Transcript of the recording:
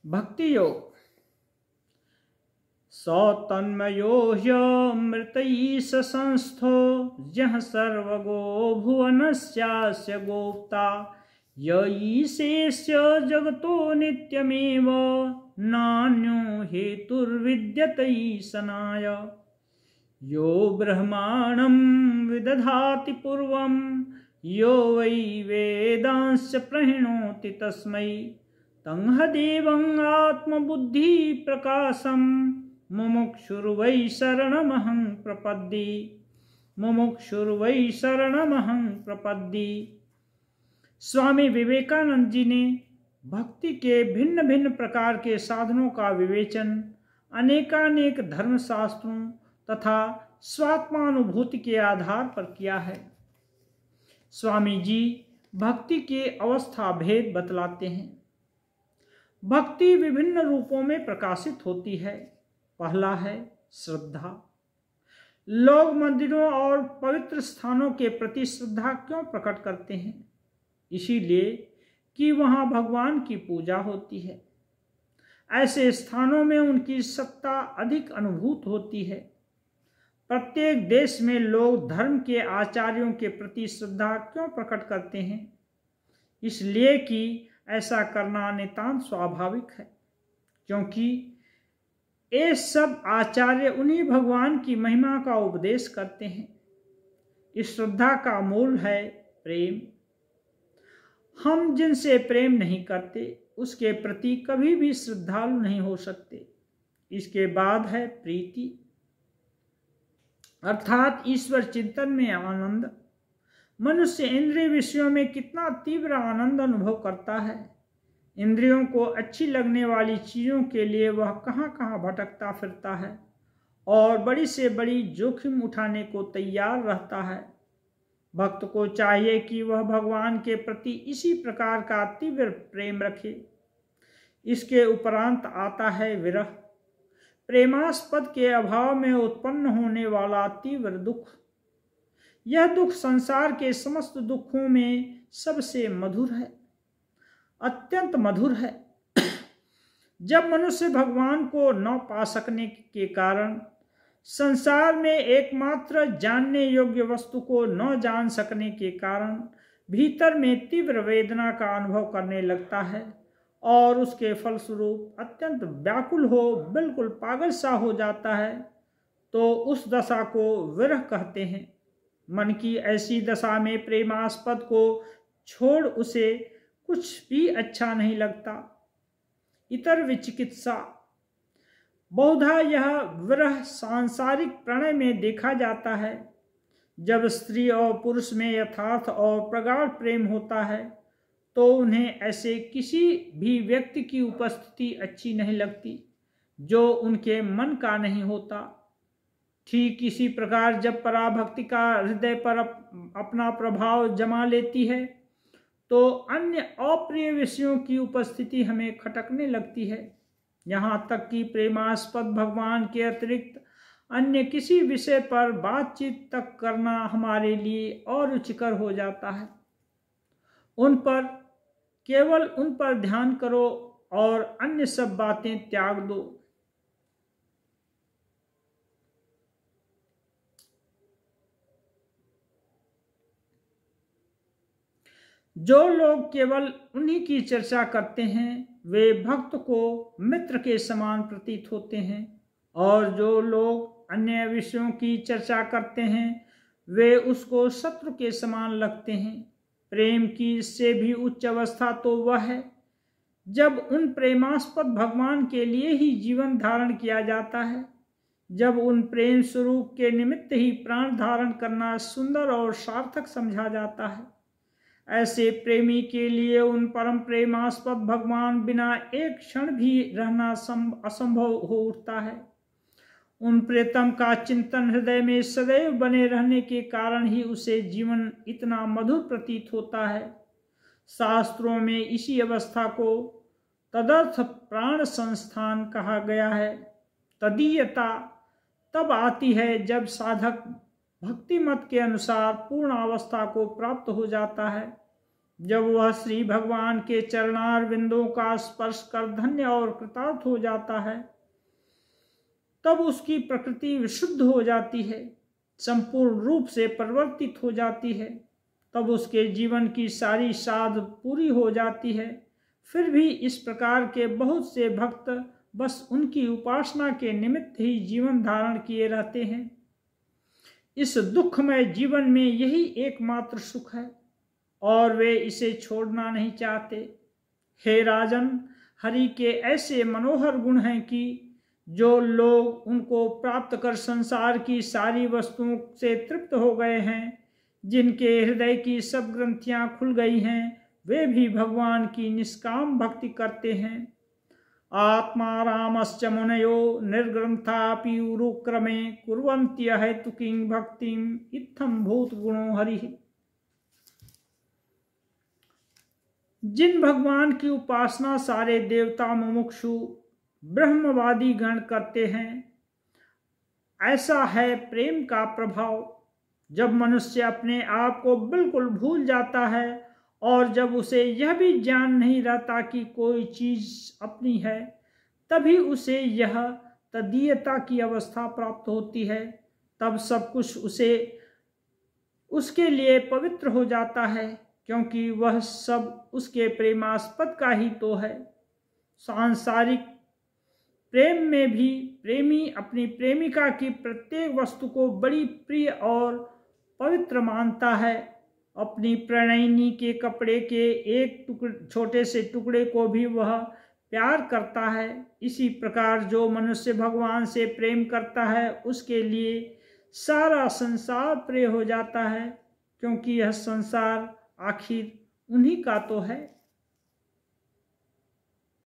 भक्ति योग। सौतन्मयो ह्यमृतैः संस्थो यः सर्वगो भुवनस्यास्य गोप्ता य ईशेष्य जगतो नित्यमेव नान्यो हेतुर्विद्यते ईशनाय। यो ब्रह्माणं विदधाति पूर्वं यो वै वेदांश्च प्रणोति तस्मै तं देवं आत्मबुद्धि प्रकाशं मुमुक्षुर्वै शरणमहं प्रपद्ये। मुमुक्षुर्वै शरणमहं प्रपद्ये। स्वामी विवेकानंद जी ने भक्ति के भिन्न भिन्न प्रकार के साधनों का विवेचन अनेकानेक धर्मशास्त्रों तथा स्वात्मानुभूति के आधार पर किया है। स्वामी जी भक्ति के अवस्था भेद बतलाते हैं। भक्ति विभिन्न रूपों में प्रकाशित होती है। पहला है श्रद्धा। लोग मंदिरों और पवित्र स्थानों के प्रति श्रद्धा क्यों प्रकट करते हैं? इसीलिए कि वहां भगवान की पूजा होती है। ऐसे स्थानों में उनकी सत्ता अधिक अनुभूत होती है। प्रत्येक देश में लोग धर्म के आचार्यों के प्रति श्रद्धा क्यों प्रकट करते हैं? इसलिए कि ऐसा करना नितांत स्वाभाविक है, क्योंकि ये सब आचार्य उन्हीं भगवान की महिमा का उपदेश करते हैं। इस श्रद्धा का मूल है प्रेम। हम जिनसे प्रेम नहीं करते उसके प्रति कभी भी श्रद्धालु नहीं हो सकते। इसके बाद है प्रीति, अर्थात ईश्वर चिंतन में आनंद। मनुष्य इंद्रिय विषयों में कितना तीव्र आनंद अनुभव करता है। इंद्रियों को अच्छी लगने वाली चीजों के लिए वह कहां कहां भटकता फिरता है और बड़ी से बड़ी जोखिम उठाने को तैयार रहता है। भक्त को चाहिए कि वह भगवान के प्रति इसी प्रकार का तीव्र प्रेम रखे। इसके उपरांत आता है विरह, प्रेमास्पद के अभाव में उत्पन्न होने वाला तीव्र दुख। यह दुख संसार के समस्त दुखों में सबसे मधुर है, अत्यंत मधुर है। जब मनुष्य भगवान को न पा सकने के कारण, संसार में एकमात्र जानने योग्य वस्तु को न जान सकने के कारण भीतर में तीव्र वेदना का अनुभव करने लगता है और उसके फलस्वरूप अत्यंत व्याकुल हो, बिल्कुल पागल सा हो जाता है, तो उस दशा को विरह कहते हैं। मन की ऐसी दशा में प्रेमास्पद को छोड़ उसे कुछ भी अच्छा नहीं लगता। इतर विचिकित्सा। बहुधा यह विरह सांसारिक प्रणय में देखा जाता है। जब स्त्री और पुरुष में यथार्थ और प्रगाढ़ प्रेम होता है तो उन्हें ऐसे किसी भी व्यक्ति की उपस्थिति अच्छी नहीं लगती जो उनके मन का नहीं होता। ठीक इसी प्रकार जब पराभक्ति का हृदय पर अपना प्रभाव जमा लेती है तो अन्य अप्रिय विषयों की उपस्थिति हमें खटकने लगती है। यहाँ तक कि प्रेमास्पद भगवान के अतिरिक्त अन्य किसी विषय पर बातचीत तक करना हमारे लिए अरुचिकर हो जाता है। केवल उन पर ध्यान करो और अन्य सब बातें त्याग दो। जो लोग केवल उन्हीं की चर्चा करते हैं वे भक्त को मित्र के समान प्रतीत होते हैं, और जो लोग अन्य विषयों की चर्चा करते हैं वे उसको शत्रु के समान लगते हैं। प्रेम की इससे भी उच्च अवस्था तो वह है जब उन प्रेमास्पद भगवान के लिए ही जीवन धारण किया जाता है, जब उन प्रेम स्वरूप के निमित्त ही प्राण धारण करना सुंदर और सार्थक समझा जाता है। ऐसे प्रेमी के लिए उन परम प्रेमास्पद भगवान बिना एक क्षण भी रहना असंभव हो उठता है। उन प्रेतम का चिंतन हृदय में सदैव बने रहने के कारण ही उसे जीवन इतना मधुर प्रतीत होता है। शास्त्रों में इसी अवस्था को तदर्थ प्राण संस्थान कहा गया है। तदीयता तब आती है जब साधक भक्ति मत के अनुसार पूर्ण अवस्था को प्राप्त हो जाता है। जब वह श्री भगवान के चरणार बिंदों का स्पर्श कर धन्य और कृतार्थ हो जाता है, तब उसकी प्रकृति विशुद्ध हो जाती है, संपूर्ण रूप से परिवर्तित हो जाती है। तब उसके जीवन की सारी साध पूरी हो जाती है। फिर भी इस प्रकार के बहुत से भक्त बस उनकी उपासना के निमित्त ही जीवन धारण किए रहते हैं। इस दुखमय जीवन में यही एकमात्र सुख है और वे इसे छोड़ना नहीं चाहते। हे राजन, हरि के ऐसे मनोहर गुण हैं कि जो लोग उनको प्राप्त कर संसार की सारी वस्तुओं से तृप्त हो गए हैं, जिनके हृदय की सब ग्रंथियां खुल गई हैं, वे भी भगवान की निष्काम भक्ति करते हैं। आत्मा रामश्च मुनयो निर्ग्रंथापि उरुक्रमे कुर्वन्ति अहेतुकीं भक्तिं इत्थं भूत गुणो हरि। जिन भगवान की उपासना सारे देवता मुमुक्षु ब्रह्मवादी गण करते हैं, ऐसा है प्रेम का प्रभाव। जब मनुष्य अपने आप को बिल्कुल भूल जाता है और जब उसे यह भी ज्ञान नहीं रहता कि कोई चीज अपनी है, तभी उसे यह तदीयता की अवस्था प्राप्त होती है। तब सब कुछ उसके लिए पवित्र हो जाता है, क्योंकि वह सब उसके प्रेमास्पद का ही तो है। सांसारिक प्रेम में भी प्रेमी अपनी प्रेमिका की प्रत्येक वस्तु को बड़ी प्रिय और पवित्र मानता है। अपनी प्रणयिनी के कपड़े के एक छोटे से टुकड़े को भी वह प्यार करता है। इसी प्रकार जो मनुष्य भगवान से प्रेम करता है, उसके लिए सारा संसार प्रिय हो जाता है, क्योंकि यह संसार आखिर उन्हीं का तो है।